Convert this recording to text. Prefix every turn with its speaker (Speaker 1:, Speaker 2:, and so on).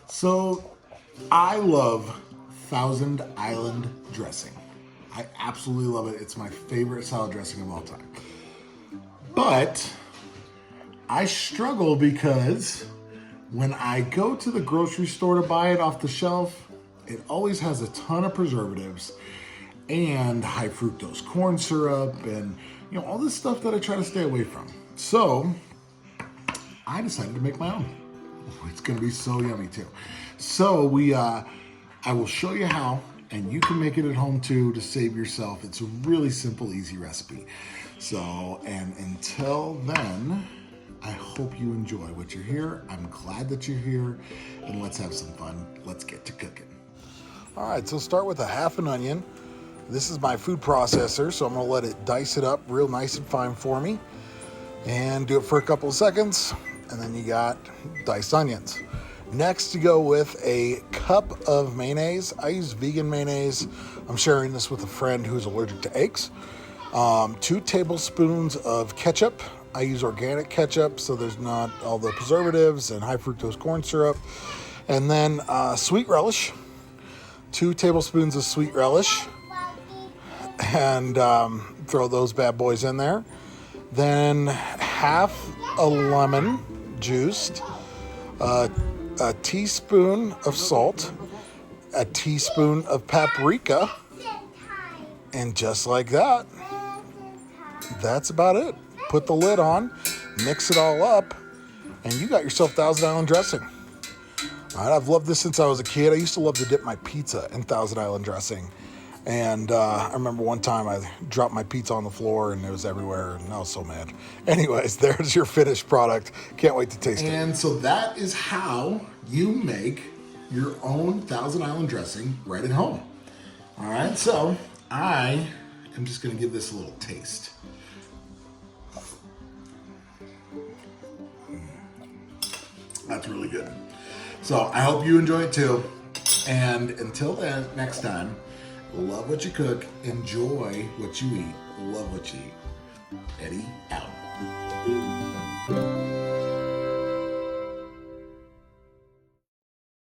Speaker 1: So, I love Thousand Island dressing. I absolutely love it. It's my favorite salad dressing of all time. But I struggle because when I go to the grocery store to buy it off the shelf, it always has a ton of preservatives and high fructose corn syrup and all this stuff that I try to stay away from. So I decided to make my own. It's gonna be so yummy too. So I will show you how, and you can make it at home too to save yourself. It's a really simple, easy recipe. So, and until then, I hope you enjoy what you're here. I'm glad that you're here, and let's have some fun. Let's get to cooking. All right, so start with a half an onion. This is my food processor, so I'm gonna let it dice it up real nice and fine for me, and do it for a couple of seconds, and then you got diced onions. Next, to go with a cup of mayonnaise. I use vegan mayonnaise. I'm sharing this with a friend who's allergic to eggs. 2 tablespoons of ketchup. I use organic ketchup, so there's not all the preservatives and high fructose corn syrup. And then sweet relish. 2 tablespoons of sweet relish. And throw those bad boys in there. Then half a lemon juiced. A teaspoon of salt, a teaspoon of paprika, and just like that, that's about it. Put the lid on, mix it all up, and you got yourself Thousand Island dressing. All right, I've loved this since I was a kid. I used to love to dip my pizza in Thousand Island dressing. And I remember one time I dropped my pizza on the floor and it was everywhere, and I was so mad. Anyways, there's your finished product. Can't wait to taste it. And so that is how you make your own Thousand Island dressing right at home. All right, so I am just going to give this a little taste. That's really good. So I hope you enjoy it too. And until then, next time, love what you cook, enjoy what you eat, love what you eat. Eddie out.